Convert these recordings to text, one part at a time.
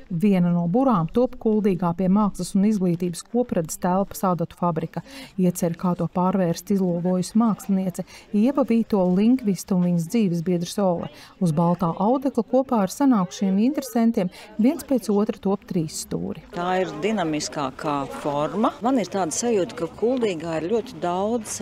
Viena no burām top Kuldīgā pie Mākslas un izglītības kopredzes telpas adatu fabrika. Ieceri, kā to pārvērst, izlūgojusi māksliniece Ieva Vītola lingvista un viņas dzīves biedrs Ole. Uz baltā audekla kopā ar sanākušiem interesantiem viens pēc otra top 3 stūri. Tā ir dinamiskākā forma. Man ir tāda sajūta, ka Kuldīgā ir ļoti daudz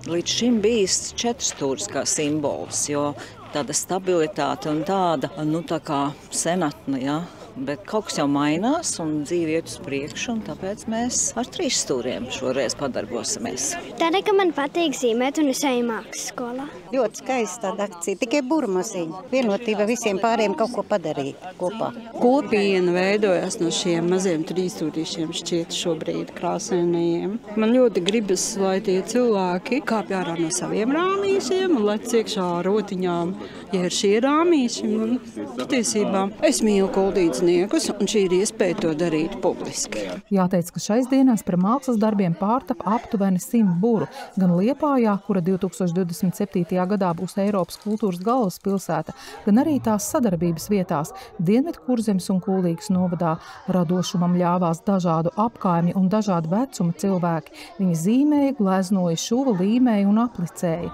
līdz šim bijis 4 stūris kā simbols, jo tāda stabilitāte un tāda, tā kā senatne, ja? Bet kaut kas jau mainās un dzīve iet uz priekšu, un tāpēc mēs ar 3 stūriem šoreiz padarbosimies. Tādēļ, ka man patīk zīmēt un es eju mākslas skolā. Ļoti skaista tāda akcija, tikai burmaziņa. Vienotība visiem pāriem kaut ko padarīt kopā. Kopiena veidojas no šiem maziem 3 stūrīšiem šķiet šobrīd krāsainajiem. Man ļoti gribas, lai tie cilvēki kāpj ārā no saviem rāmīšiem un lec iekšā rotiņām, ja ir šie rāmīši. Un patiesībā es mīlu kuldīdzniekus, un šī ir iespēja to darīt publiski. Jāteic, ka šais dienās par mākslas darbiem pārtapa aptuveni 100 buru, gan Liepājā, kura 2027. gadā būs Eiropas kultūras galvaspilsēta, gan arī tās sadarbības vietās Dienvidkurzemes un Kuldīgas novadā. Radošumam ļāvās dažādu apkaimju un dažādu vecuma cilvēki. Viņi zīmēja, gleznoja, šuva, līmēja un aplicēja.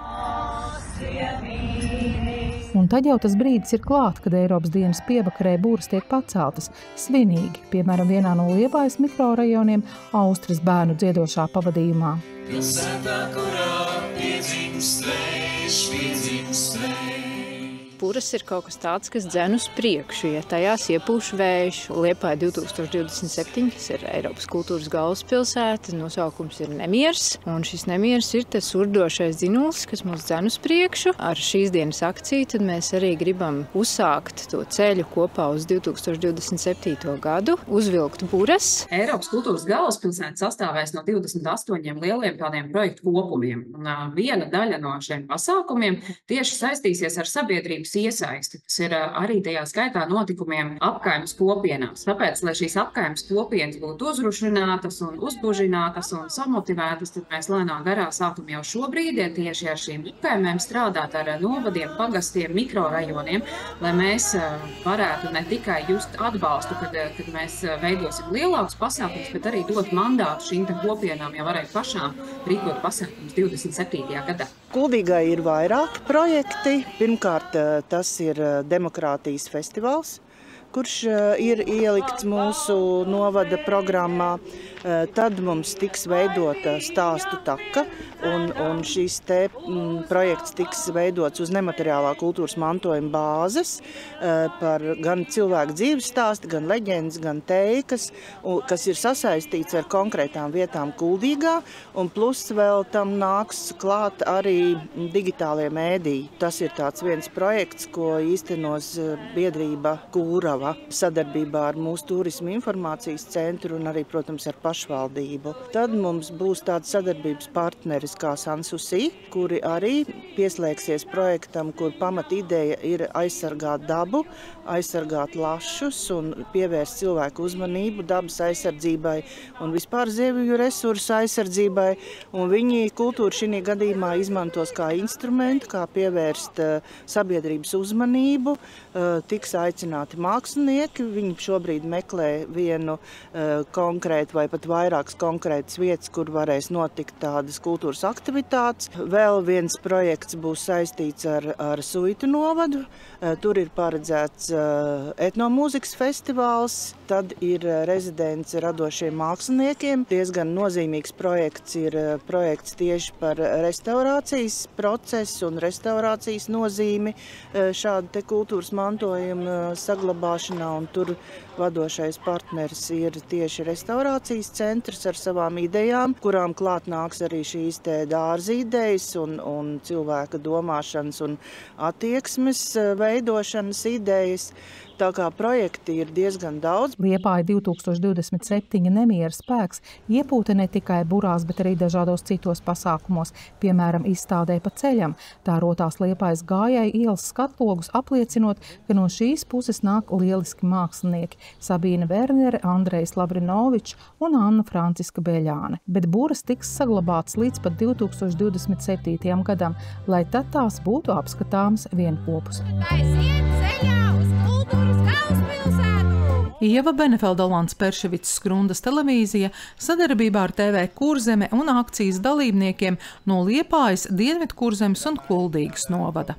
Un tad jau tas brīdis ir klāt, kad Eiropas dienas pievakarē buras tiek paceltas svinīgi, piemēram, vienā no Liepājas mikrorajoniem Austras bērnu dziedošā pavadījumā. Pilsētā, kurā piedzimst vējš, piedzimst vējš. Buras ir kaut kas tāds, kas dzen uz priekšu, ja tajās iepūš vējš. Liepāja 2027, kas ir Eiropas kultūras galvaspilsēta, nosaukums ir nemiers, un šis nemiers ir tas urdošais dzinulis, kas mūs dzen uz priekšu. Ar šīs dienas akciju tad mēs arī gribam uzsākt to ceļu kopā uz 2027. gadu, uzvilkt buras. Eiropas kultūras galvaspilsēta sastāvēs no 28 lieliem tādiem projektu kopumiem. Un viena daļa no šiem pasākumiem tieši saistīsies ar sabiedrības iesaisti, kas ir arī tajā skaitā notikumiem apkaimes kopienās. Tāpēc, lai šīs apkaimes kopienas būtu uzrušinātas un uzbužinātas un samotivētas, tad mēs lēnā garā sākam jau šobrīd tieši ar šīm apkaimēm strādāt ar novadiem, pagastiem, mikrorajoniem, lai mēs varētu ne tikai just atbalstu, kad mēs veidosim lielākus pasākumus, bet arī dot mandātu šīm kopienām jau varētu pašām rīkot pasākumus 27. gadā. Kuldīgai ir vairāki projekti. Pirmkārt, tas ir demokrātijas festivāls, kurš ir ielikts mūsu novada programmā. Tad mums tiks veidota stāstu taka, un šis projekts tiks veidots uz nemateriālā kultūras mantojuma bāzes par gan cilvēku dzīves stāsti, gan leģendas, gan teikas, kas ir sasaistīts ar konkrētām vietām Kuldīgā, un plus vēl tam nāks klāt arī digitālie mēdīji. Tas ir tāds viens projekts, ko īstenos biedrība Kūrava sadarbībā ar mūsu turismu informācijas centru un arī, protams, ar pašvaldību. Tad mums būs tāds sadarbības partneris kā Sanssouci, kuri arī pieslēgsies projektam, kur pamat ideja ir aizsargāt dabu, aizsargāt lašus un pievērst cilvēku uzmanību dabas aizsardzībai un vispār zivju resursu aizsardzībai. Un viņi kultūru šī gadījumā izmantos kā instrumentu, kā pievērst sabiedrības uzmanību. Tiks aicināti mākslinieki. Viņi šobrīd meklē vienu konkrētu vai pat vairākas konkrētas vietas, kur varēs notikt tādas kultūras aktivitātes. Vēl viens projekts būs saistīts ar Suitu novadu. Tur ir paredzēts etnomūzikas festivāls, tad ir rezidents radošiem māksliniekiem. Diezgan nozīmīgs projekts ir projekts tieši par restaurācijas procesu un restaurācijas nozīmi šāda te kultūras mantojuma saglabāšanā, un tur vadošais partneris ir tieši restaurācijas centrs ar savām idejām, kurām klāt nāks arī šīs te dārza idejas un cilvēka domāšanas un attieksmes veidošanas idejas. Tā kā projekti ir diezgan daudz. Liepāja 2027 nemiera spēks iepūta ne tikai burās, bet arī dažādos citos pasākumos, piemēram, izstādē pa ceļam. Tā rotās Liepājas gājēju ielas skatlogus, apliecinot, ka no šīs puses nāk lieliski mākslinieki – Sabīna Vernere, Andrejs Lavrinovičs un Anna Franciska Beļāne. Bet buras tiks saglabātas līdz pat 2027. gadam, lai tad tās būtu apskatāmas vienopus. Aiziet ceļā uz kultūras galvaspilsētu! Ieva Benefelda-Lants Perševics Skrundas televīzija sadarbībā ar TV Kurzeme un akcijas dalībniekiem no Liepājas, Dienvidkurzemes un Kuldīgas novada.